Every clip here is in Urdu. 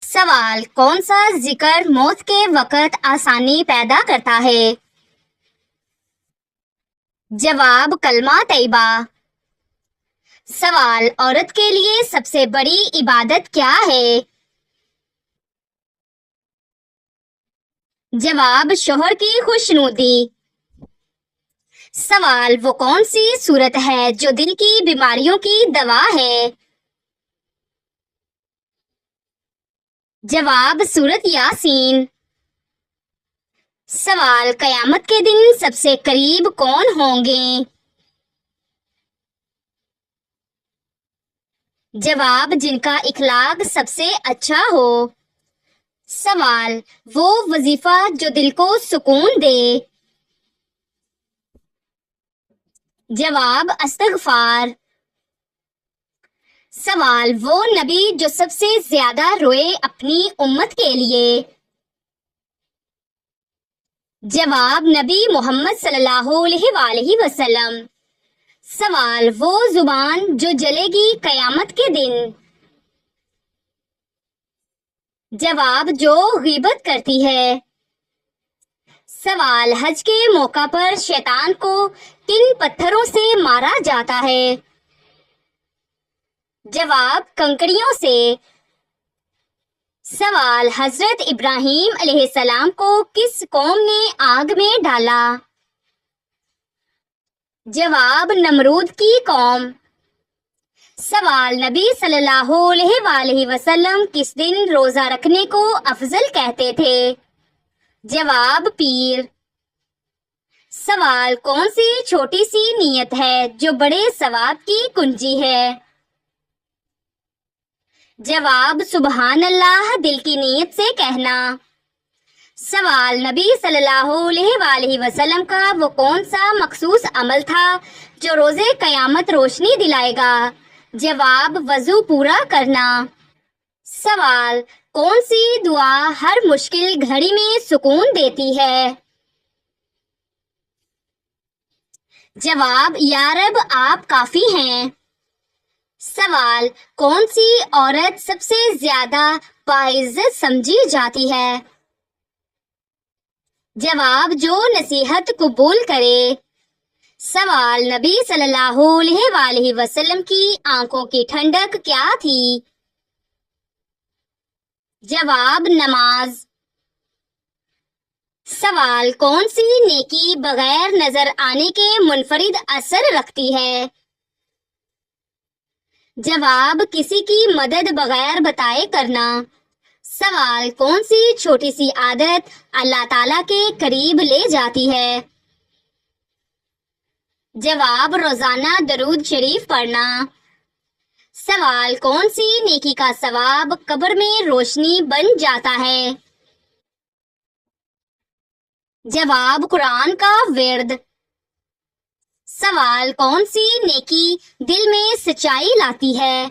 سوال: کون سا ذکر موت کے وقت آسانی پیدا کرتا ہے؟ جواب: کلمہ طیبہ۔ سوال: عورت کے لیے سب سے بڑی عبادت کیا ہے؟ جواب: شوہر کی خوشنودی۔ سوال: وہ کون سی سورت ہے جو دل کی بیماریوں کی دوا ہے؟ جواب: سورت یاسین۔ سوال: قیامت کے دن سب سے قریب کون ہوں گے؟ جواب: جن کا اخلاق سب سے اچھا ہو۔ سوال: وہ وظیفہ جو دل کو سکون دے؟ جواب: استغفار۔ سوال: وہ نبی جو سب سے زیادہ روئے اپنی امت کے لیے؟ جواب: نبی محمد صلی اللہ علیہ وآلہ وسلم۔ سوال: وہ زبان جو جلے گی قیامت کے دن؟ جواب: جو غیبت کرتی ہے۔ سوال: حج کے موقع پر شیطان کو کن پتھروں سے مارا جاتا ہے؟ جواب: کنکریوں سے۔ سوال: حضرت ابراہیم علیہ السلام کو کس قوم نے آگ میں ڈالا؟ جواب: نمرود کی قوم۔ سوال: نبی صلی اللہ علیہ وآلہ وسلم کس دن روزہ رکھنے کو افضل کہتے تھے؟ جواب: پیر۔ سوال: کون سی چھوٹی سی نیت ہے جو بڑے ثواب کی کنجی ہے؟ جواب: سبحان اللہ دل کی نیت سے کہنا۔ سوال: نبی صلی اللہ علیہ وآلہ وسلم کا وہ کون سا مخصوص عمل تھا جو روز قیامت روشنی دلائے گا؟ جواب: وضو پورا کرنا۔ سوال: کون سی دعا ہر مشکل گھڑی میں سکون دیتی ہے؟ جواب: یا رب آپ کافی ہیں۔ سوال: کون سی عورت سب سے زیادہ باعزت سمجھی جاتی ہے؟ جواب: جو نصیحت قبول کرے۔ سوال: نبی صلی اللہ علیہ وآلہ وسلم کی آنکھوں کی ٹھنڈک کیا تھی؟ جواب: نماز۔ سوال: کون سی نیکی بغیر نظر آنے کے منفرد اثر رکھتی ہے؟ جواب: کسی کی مدد بغیر بتائے کرنا۔ سوال: کون سی چھوٹی سی عادت اللہ تعالیٰ کے قریب لے جاتی ہے؟ جواب: روزانہ درود شریف پڑھنا۔ سوال: کون سی نیکی کا ثواب قبر میں روشنی بن جاتا ہے؟ جواب: قرآن کا ورد۔ سوال: کون سی نیکی دل میں سچائی لاتی ہے؟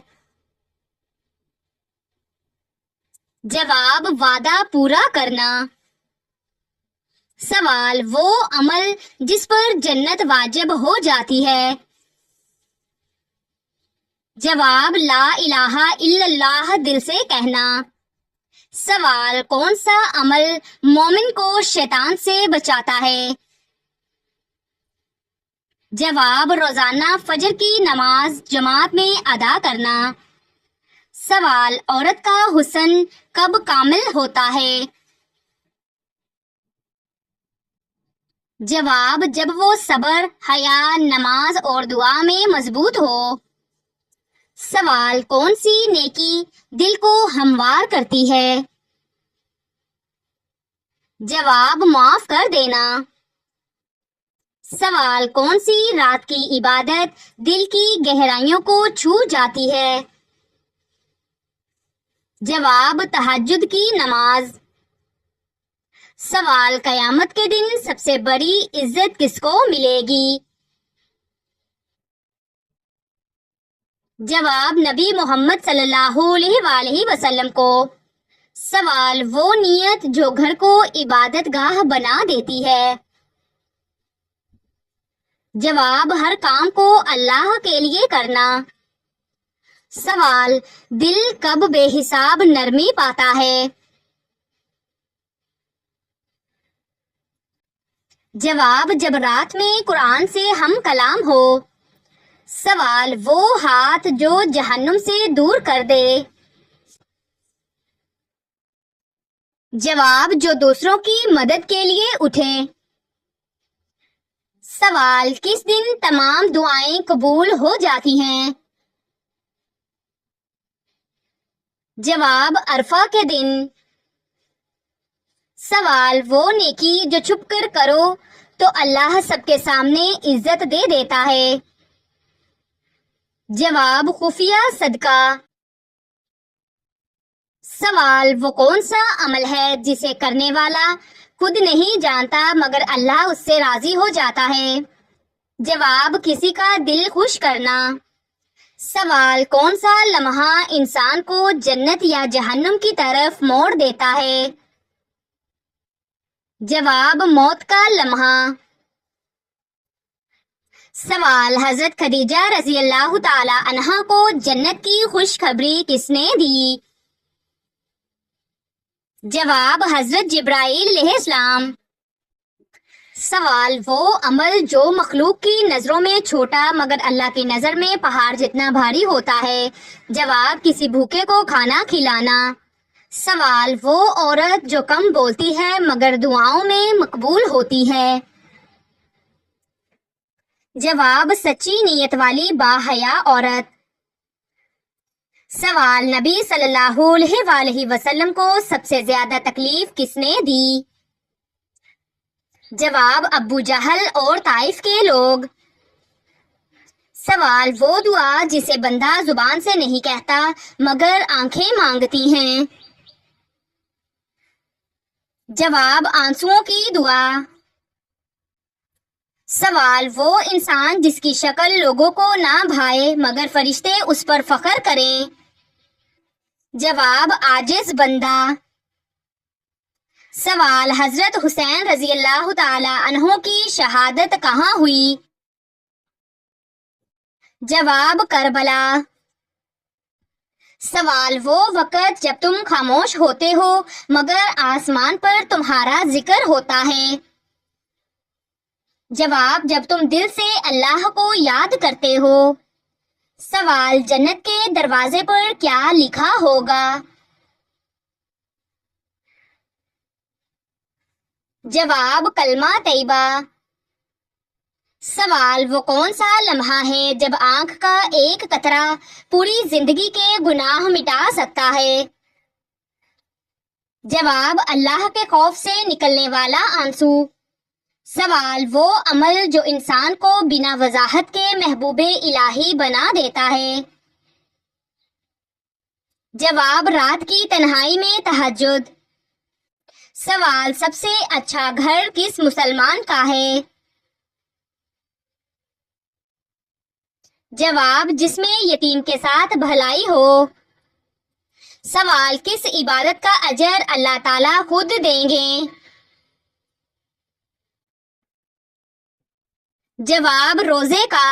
جواب: وعدہ پورا کرنا۔ سوال: وہ عمل جس پر جنت واجب ہو جاتی ہے؟ جواب: لا الہ الا اللہ دل سے کہنا۔ سوال: کون سا عمل مومن کو شیطان سے بچاتا ہے؟ جواب: روزانہ فجر کی نماز جماعت میں ادا کرنا۔ سوال: عورت کا حسن کب کامل ہوتا ہے؟ جواب: جب وہ صبر، حیا، نماز اور دعا میں مضبوط ہو۔ سوال: کون سی نیکی دل کو ہموار کرتی ہے؟ جواب: معاف کر دینا۔ سوال: کون سی رات کی عبادت دل کی گہرائیوں کو چھو جاتی ہے؟ جواب: تہجد کی نماز۔ سوال: قیامت کے دن سب سے بڑی عزت کس کو ملے گی؟ جواب: نبی محمد صلی اللہ علیہ وآلہ وسلم کو۔ سوال: وہ نیت جو گھر کو عبادت گاہ بنا دیتی ہے؟ جواب: ہر کام کو اللہ کے لیے کرنا۔ سوال: دل کب بے حساب نرمی پاتا ہے؟ جواب: جب رات میں قرآن سے ہم کلام ہو۔ سوال: وہ ہاتھ جو جہنم سے دور کر دے۔ جواب: جو دوسروں کی مدد کے لیے اٹھے۔ سوال: کس دن تمام دعائیں قبول ہو جاتی ہیں؟ جواب: عرفہ کے دن۔ سوال: وہ نیکی جو چھپ کر کرو تو اللہ سب کے سامنے عزت دے دیتا ہے۔ جواب: خفیہ صدقہ۔ سوال: وہ کون سا عمل ہے جسے کرنے والا خود نہیں جانتا مگر اللہ اس سے راضی ہو جاتا ہے؟ جواب: کسی کا دل خوش کرنا۔ سوال: کون سا لمحہ انسان کو جنت یا جہنم کی طرف موڑ دیتا ہے؟ جواب: موت کا لمحہ۔ سوال: حضرت خدیجہ رضی اللہ تعالی عنہا کو جنت کی خوشخبری کس نے دی؟ جواب: حضرت جبرائیل علیہ السلام۔ سوال: وہ عمل جو مخلوق کی نظروں میں چھوٹا مگر اللہ کی نظر میں پہاڑ جتنا بھاری ہوتا ہے؟ جواب: کسی بھوکے کو کھانا کھلانا۔ سوال: وہ عورت جو کم بولتی ہے مگر دعاؤں میں مقبول ہوتی ہے؟ جواب: سچی نیت والی باحیا عورت۔ سوال: نبی صلی اللہ علیہ وآلہ وسلم کو سب سے زیادہ تکلیف کس نے دی؟ جواب: ابو جہل اور طائف کے لوگ۔ سوال: وہ دعا جسے بندہ زبان سے نہیں کہتا مگر آنکھیں مانگتی ہیں؟ جواب: آنسوؤں کی دعا۔ سوال: وہ انسان جس کی شکل لوگوں کو نہ بھائے مگر فرشتے اس پر فخر کریں؟ جواب: عاجز بندہ۔ سوال: حضرت حسین رضی اللہ تعالی عنہ کی شہادت کہاں ہوئی؟ جواب: کربلا۔ سوال: وہ وقت جب تم خاموش ہوتے ہو مگر آسمان پر تمہارا ذکر ہوتا ہے؟ جواب: جب تم دل سے اللہ کو یاد کرتے ہو۔ سوال: جنت کے دروازے پر کیا لکھا ہوگا؟ جواب: کلمہ طیبہ۔ سوال: وہ کون سا لمحہ ہے جب آنکھ کا ایک قطرہ پوری زندگی کے گناہ مٹا سکتا ہے؟ جواب: اللہ کے خوف سے نکلنے والا آنسو۔ سوال: وہ عمل جو انسان کو بنا وضاحت کے محبوب الہی بنا دیتا ہے؟ جواب: رات کی تنہائی میں تہجد۔ سوال: سب سے اچھا گھر کس مسلمان کا ہے؟ جواب: جس میں یتیم کے ساتھ بھلائی ہو۔ سوال: کس عبادت کا اجر اللہ تعالیٰ خود دیں گے؟ جواب: روزے کا۔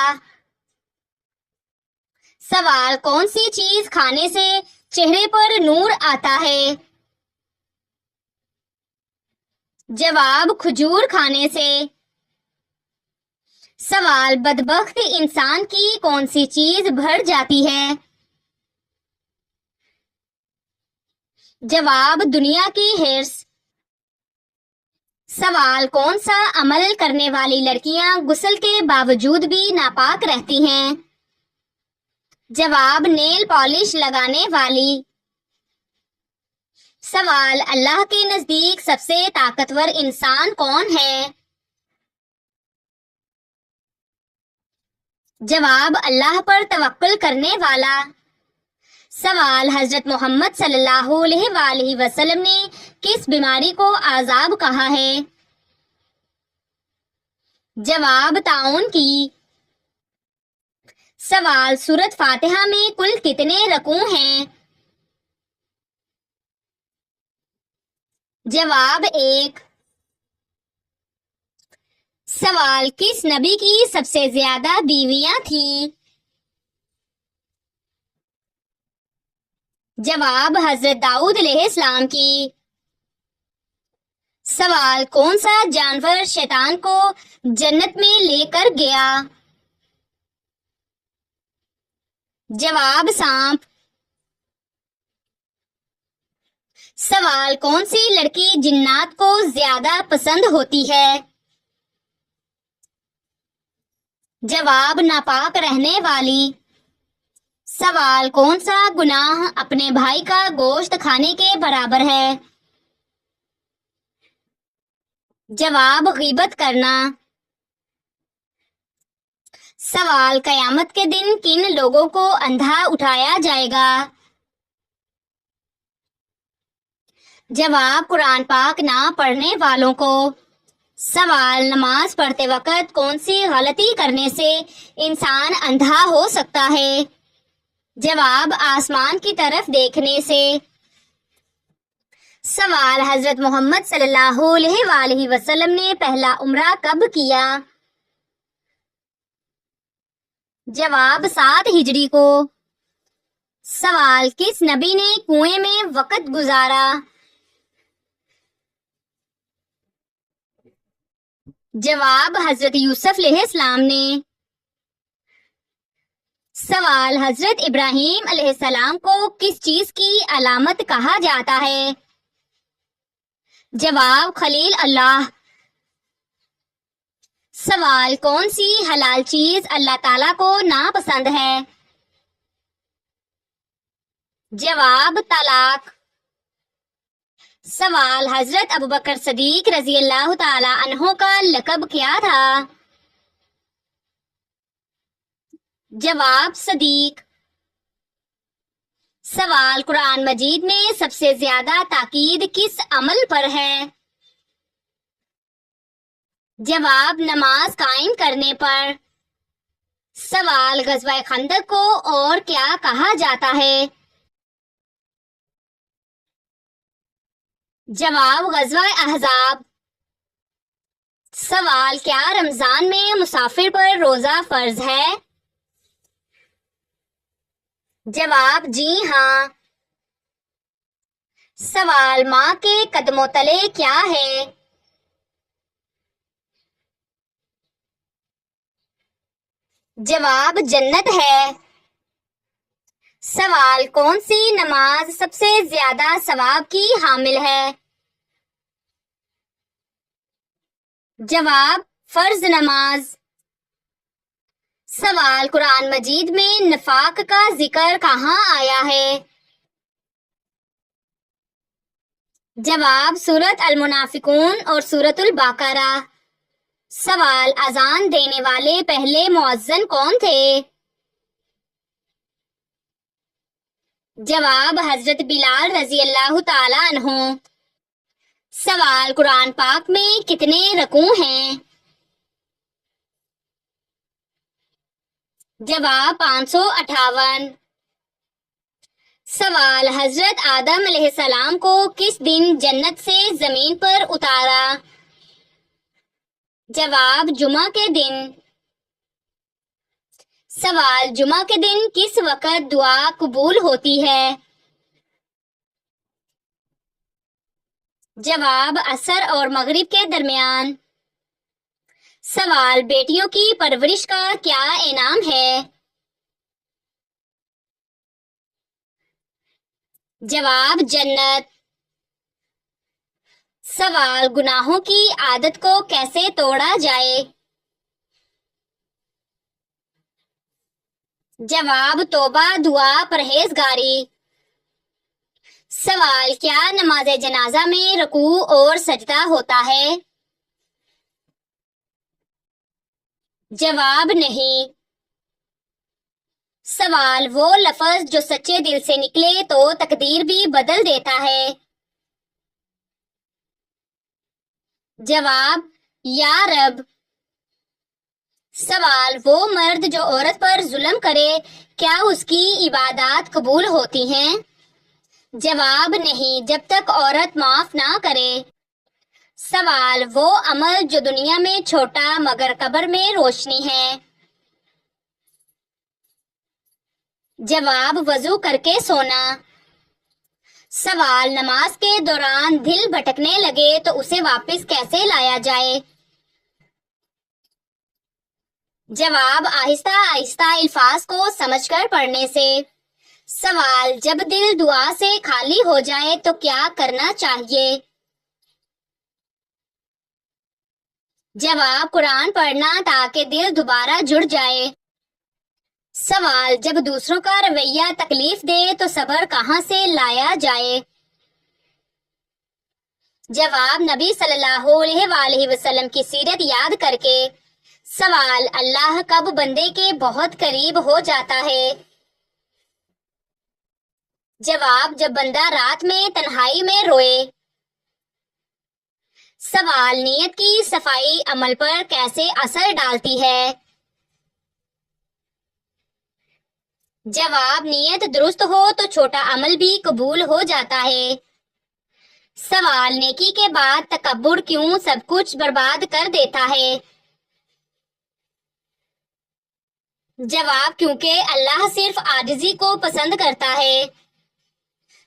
سوال: کون سی چیز کھانے سے چہرے پر نور آتا ہے؟ جواب: کھجور کھانے سے۔ سوال: بدبخت انسان کی کون سی چیز بڑھ جاتی ہے؟ جواب: دنیا کی حرص۔ سوال: کون سا عمل کرنے والی لڑکیاں غسل کے باوجود بھی ناپاک رہتی ہیں؟ جواب: نیل پالش لگانے والی۔ سوال: اللہ کے نزدیک سب سے طاقتور انسان کون ہے؟ جواب: اللہ پر توکل کرنے والا۔ سوال: حضرت محمد صلی اللہ علیہ وآلہ وسلم نے کس بیماری کو عذاب کہا ہے؟ جواب: طاعون کی۔ سوال: سورۃ فاتحہ میں کل کتنے رکوع ہیں؟ جواب: 1۔ سوال: کس نبی کی سب سے زیادہ بیویاں تھیں؟ جواب حضرت داؤد علیہ السلام کی. سوال کون سا جانور شیطان کو جنت میں لے کر گیا؟ جواب سانپ. سوال کون سی لڑکی جنات کو زیادہ پسند ہوتی ہے؟ جواب ناپاک رہنے والی. سوال کون سا گناہ اپنے بھائی کا گوشت کھانے کے برابر ہے؟ جواب غیبت کرنا. سوال قیامت کے دن کن لوگوں کو اندھا اٹھایا جائے گا؟ جواب قرآن پاک نہ پڑھنے والوں کو. سوال نماز پڑھتے وقت کون سی غلطی کرنے سے انسان اندھا ہو سکتا ہے؟ جواب آسمان کی طرف دیکھنے سے. سوال حضرت محمد صلی اللہ علیہ وآلہ وسلم نے پہلا عمرہ کب کیا؟ جواب 7 ہجری کو. سوال کس نبی نے کنویں میں وقت گزارا؟ جواب حضرت یوسف علیہ السلام نے. سوال حضرت ابراہیم علیہ السلام کو کس چیز کی علامت کہا جاتا ہے؟ جواب خلیل اللہ. سوال کون سی حلال چیز اللہ تعالیٰ کو ناپسند ہے؟ جواب طلاق. سوال حضرت ابوبکر صدیق رضی اللہ تعالی عنہ کا لقب کیا تھا؟ جواب صدیق. سوال قرآن مجید میں سب سے زیادہ تاکید کس عمل پر ہے؟ جواب نماز قائم کرنے پر. سوال غزوہ خندق کو اور کیا کہا جاتا ہے؟ جواب غزوہ احزاب. سوال کیا رمضان میں مسافر پر روزہ فرض ہے؟ جواب جی ہاں. سوال ماں کے قدموں تلے کیا ہے؟ جواب جنت ہے. سوال کون سی نماز سب سے زیادہ ثواب کی حامل ہے؟ جواب فرض نماز. سوال قرآن مجید میں نفاق کا ذکر کہاں آیا ہے؟ جواب سورۃ المنافقون اور سورۃ البقرہ. سوال اذان دینے والے پہلے مؤذن کون تھے؟ جواب حضرت بلال رضی اللہ تعالی عنہ. سوال قرآن پاک میں کتنے رکوع ہیں؟ جواب 558. سوال حضرت آدم علیہ السلام کو کس دن جنت سے زمین پر اتارا؟ جواب جمعہ کے دن. سوال جمعہ کے دن کس وقت دعا قبول ہوتی ہے؟ جواب عصر اور مغرب کے درمیان. سوال بیٹیوں کی پرورش کا کیا انعام ہے؟ جواب جنت. سوال گناہوں کی عادت کو کیسے توڑا جائے؟ جواب توبہ، دعا، پرہیزگاری. سوال کیا نماز جنازہ میں رکوع اور سجدہ ہوتا ہے؟ جواب نہیں. سوال وہ لفظ جو سچے دل سے نکلے تو تقدیر بھی بدل دیتا ہے. جواب یا رب. سوال وہ مرد جو عورت پر ظلم کرے کیا اس کی عبادات قبول ہوتی ہیں؟ جواب نہیں جب تک عورت معاف نہ کرے. سوال وہ عمل جو دنیا میں چھوٹا مگر قبر میں روشنی ہے؟ جواب وضو کر کے سونا. سوال، نماز کے دوران دل بھٹکنے لگے تو اسے واپس کیسے لایا جائے؟ جواب، آہستہ آہستہ الفاظ کو سمجھ کر پڑھنے سے۔ سوال، جب دل دعا سے خالی ہو جائے تو کیا کرنا چاہیے؟ جواب، قرآن پڑھنا تاکہ دل دوبارہ جڑ جائے۔ سوال، جب دوسروں کا رویہ تکلیف دے تو صبر کہاں سے لایا جائے؟ جواب، نبی صلی اللہ علیہ وآلہ وسلم کی سیرت یاد کر کے۔ سوال، اللہ کب بندے کے بہت قریب ہو جاتا ہے؟ جواب، جب بندہ رات میں تنہائی میں روئے۔ سوال، نیت کی صفائی عمل پر کیسے اثر ڈالتی ہے؟ جواب، نیت درست ہو تو چھوٹا عمل بھی قبول ہو جاتا ہے۔ سوال، نیکی کے بعد تکبر کیوں سب کچھ برباد کر دیتا ہے؟ جواب، کیونکہ اللہ صرف عاجزی کو پسند کرتا ہے۔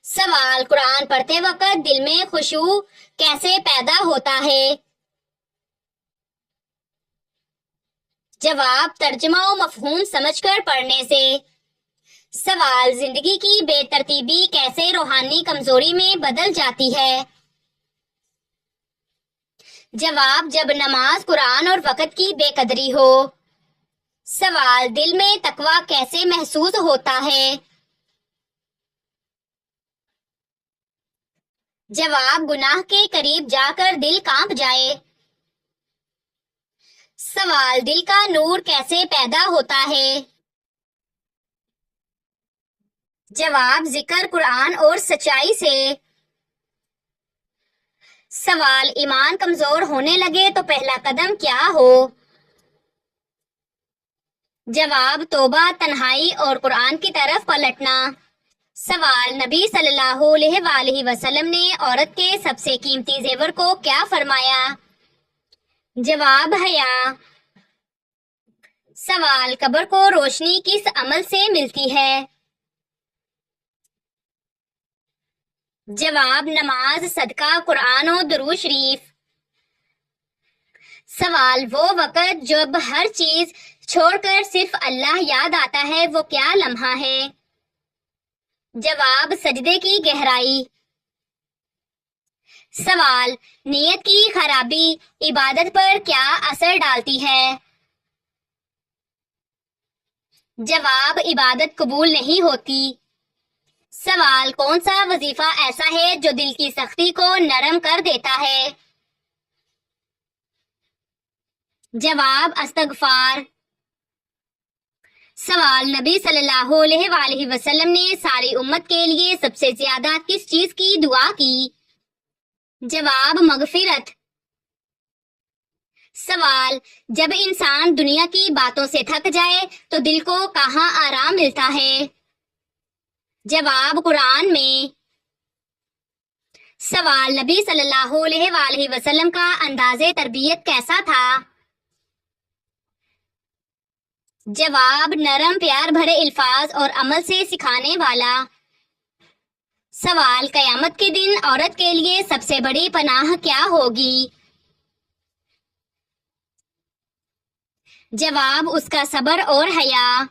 سوال، قرآن پڑھتے وقت دل میں خشوع کیسے پیدا ہوتا ہے؟ جواب، ترجمہ و مفہوم سمجھ کر پڑھنے سے۔ سوال، زندگی کی بے ترتیبی کیسے روحانی کمزوری میں بدل جاتی ہے؟ جواب، جب نماز، قرآن اور وقت کی بے قدری ہو۔ سوال، دل میں تقویٰ کیسے محسوس ہوتا ہے؟ جواب، گناہ کے قریب جا کر دل کانپ جائے۔ سوال، دل کا نور کیسے پیدا ہوتا ہے؟ جواب، ذکر، قرآن اور سچائی سے۔ سوال، ایمان کمزور ہونے لگے تو پہلا قدم کیا ہو؟ جواب، توبہ، تنہائی اور قرآن کی طرف پلٹنا۔ سوال، نبی صلی اللہ علیہ وآلہ وسلم نے عورت کے سب سے قیمتی زیور کو کیا فرمایا؟ جواب، حیا۔ سوال، قبر کو روشنی کس عمل سے ملتی ہے؟ جواب، نماز، صدقہ، قرآن و درود شریف۔ سوال، وہ وقت جب ہر چیز چھوڑ کر صرف اللہ یاد آتا ہے وہ کیا لمحہ ہے؟ جواب، سجدے کی گہرائی۔ سوال، نیت کی خرابی عبادت پر کیا اثر ڈالتی ہے؟ جواب، عبادت قبول نہیں ہوتی۔ سوال، کون سا وظیفہ ایسا ہے جو دل کی سختی کو نرم کر دیتا ہے؟ جواب، استغفار۔ سوال، نبی صلی اللہ علیہ وآلہ وسلم نے ساری امت کے لیے سب سے زیادہ کس چیز کی دعا کی؟ جواب، مغفرت۔ سوال، جب انسان دنیا کی باتوں سے تھک جائے تو دل کو کہاں آرام ملتا ہے؟ جواب، قرآن میں۔ سوال، نبی صلی اللہ علیہ وآلہ وسلم کا انداز تربیت کیسا تھا؟ جواب، نرم، پیار بھرے الفاظ اور عمل سے سکھانے والا۔ سوال، قیامت کے دن عورت کے لیے سب سے بڑی پناہ کیا ہوگی؟ جواب، اس کا صبر اور حیا۔